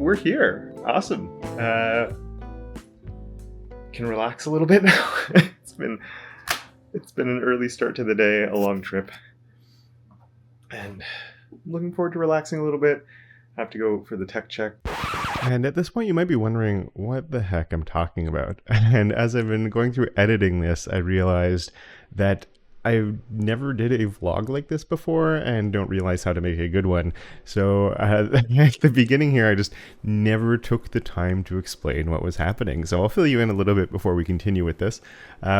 we're here. Awesome. Can relax a little bit now. It's been an early start to the day, a long trip, and I'm looking forward to relaxing a little bit. I have to go for the tech check. And at this point, you might be wondering what the heck I'm talking about. And as I've been going through editing this, I realized that I never did a vlog like this before and don't realize how to make a good one. So at the beginning here, I just never took the time to explain what was happening. So I'll fill you in a little bit before we continue with this,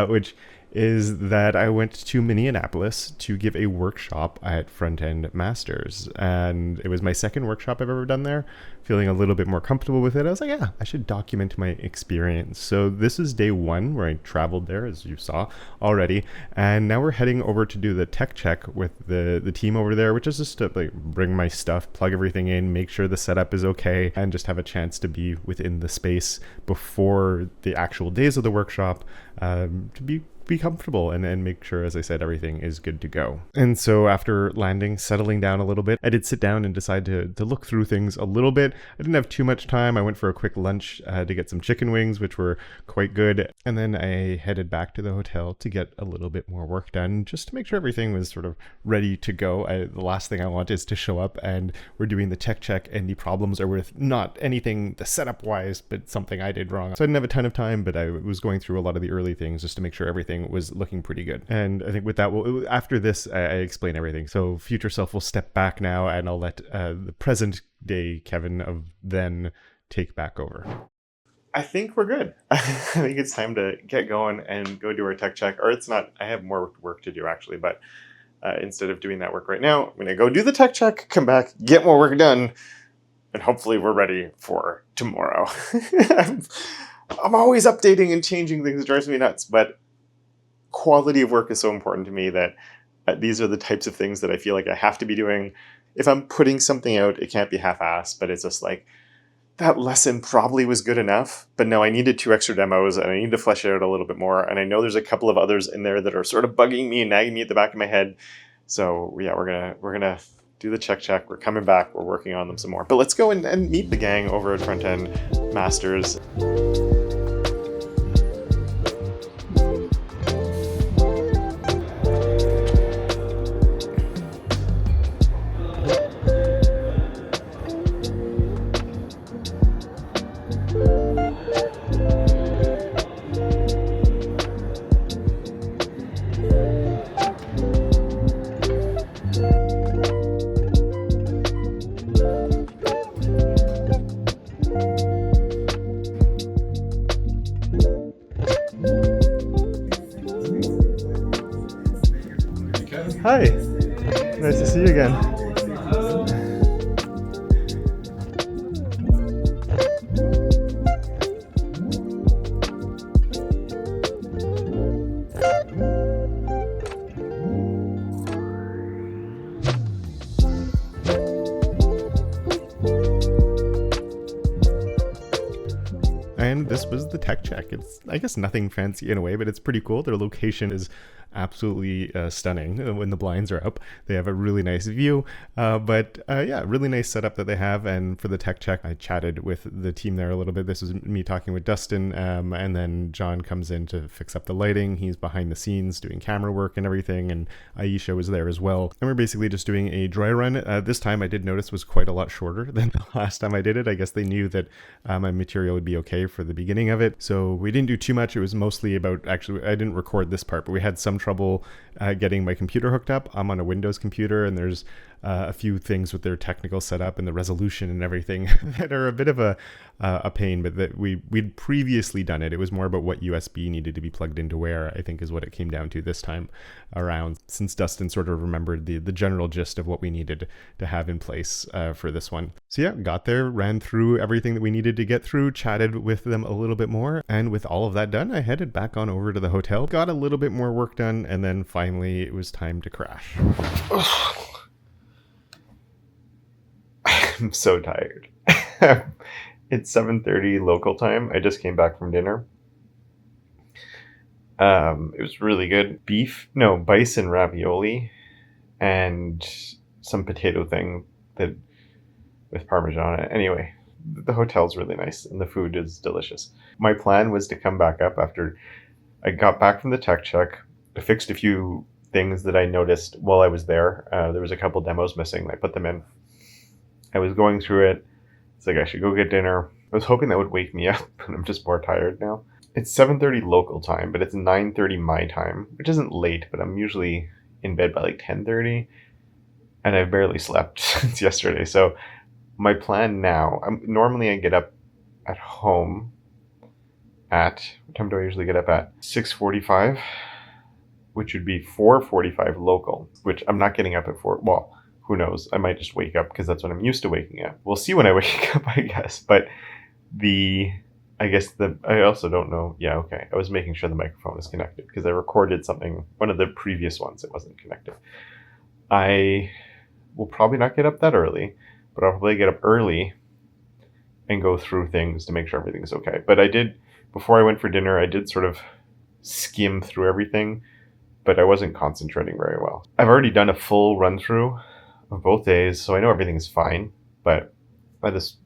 which is that I went to Minneapolis to give a workshop at Frontend Masters. And it was my second workshop I've ever done there. Feeling a little bit more comfortable with it, I was like, yeah, I should document my experience. So this is day one where I traveled there, as you saw already. And now we're heading over to do the tech check with the team over there, which is just to like bring my stuff, plug everything in, make sure the setup is okay, and just have a chance to be within the space before the actual days of the workshop, to be comfortable and make sure, as I said, everything is good to go. And so after landing, settling down a little bit, I did sit down and decide to look through things a little bit. I didn't have too much time. I went for a quick lunch to get some chicken wings, which were quite good. And then I headed back to the hotel to get a little bit more work done, just to make sure everything was sort of ready to go. The last thing I want is to show up and we're doing the tech check and the problems are with not anything the setup wise, but something I did wrong. So I didn't have a ton of time, but I was going through a lot of the early things just to make sure everything was looking pretty good. And I think with that, after this, I explain everything. So future self will step back now and I'll let the present day Kevin of then take back over. I think we're good. I think it's time to get going and go do our tech check. Or it's not, I have more work to do actually, but instead of doing that work right now, I'm going to go do the tech check, come back, get more work done, and hopefully we're ready for tomorrow. I'm always updating and changing things. It drives me nuts, but quality of work is so important to me that these are the types of things that I feel like I have to be doing. If I'm putting something out, it can't be half-assed, but it's just like, that lesson probably was good enough, but no, I needed 2 extra demos and I need to flesh it out a little bit more. And I know there's a couple of others in there that are sort of bugging me and nagging me at the back of my head. So yeah, we're gonna do the check. We're coming back. We're working on them some more. But let's go and meet the gang over at Frontend Masters. Hi, nice to see you again. And this was the tech check. It's, I guess, nothing fancy in a way, but it's pretty cool. Their location is absolutely stunning when the blinds are up. They have a really nice view, but yeah, really nice setup that they have. And for the tech check, I chatted with the team there a little bit. This was me talking with Dustin, and then John comes in to fix up the lighting. He's behind the scenes doing camera work and everything, and Aisha was there as well. And we're basically just doing a dry run. This time I did notice was quite a lot shorter than the last time I did it. I guess they knew that my material would be okay for the beginning of it. So we didn't do too much. It was mostly about, actually, I didn't record this part, but we had some trouble getting my computer hooked up. I'm on a Windows computer, and there's a few things with their technical setup and the resolution and everything that are a bit of a pain, but that we'd previously done it. It was more about what USB needed to be plugged into where, I think is what it came down to this time around, since Dustin sort of remembered the general gist of what we needed to have in place for this one. So yeah, got there, ran through everything that we needed to get through, chatted with them a little bit more, and with all of that done, I headed back on over to the hotel, got a little bit more work done, and then finally it was time to crash. I'm so tired. It's 7:30 local time. I just came back from dinner. It was really good. Bison ravioli and some potato thing that with Parmesan. Anyway, the hotel's really nice and the food is delicious. My plan was to come back up after I got back from the tech check. I fixed a few things that I noticed while I was there. There was a couple demos missing. I put them in. I was going through it. It's like I should go get dinner. I was hoping that would wake me up, but I'm just more tired now. It's 7:30 local time, but it's 9:30 my time, which isn't late, but I'm usually in bed by like 10:30, and I've barely slept since yesterday. So my plan now, normally I get up at home at, what time do I usually get up at? 6:45, which would be 4:45 local, which I'm not getting up at 4. Well, who knows? I might just wake up because that's what I'm used to waking up. We'll see when I wake up, I guess. But I also don't know. Yeah, okay. I was making sure the microphone was connected because I recorded something, one of the previous ones, it wasn't connected. I will probably not get up that early, but I'll probably get up early and go through things to make sure everything's okay. But before I went for dinner, I did sort of skim through everything, but I wasn't concentrating very well. I've already done a full run through of both days, so I know everything's fine, but it's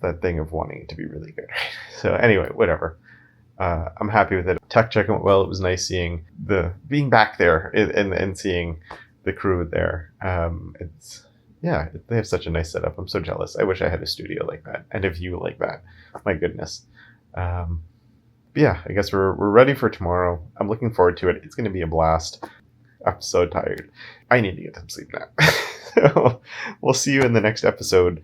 that thing of wanting it to be really good. So anyway, whatever. I'm happy with it. Tech check went well. It was nice being back there and seeing the crew there. They have such a nice setup. I'm so jealous. I wish I had a studio like that and a view like that. My goodness. I guess we're ready for tomorrow. I'm looking forward to it. It's going to be a blast. I'm so tired. I need to get some sleep now. So we'll see you in the next episode.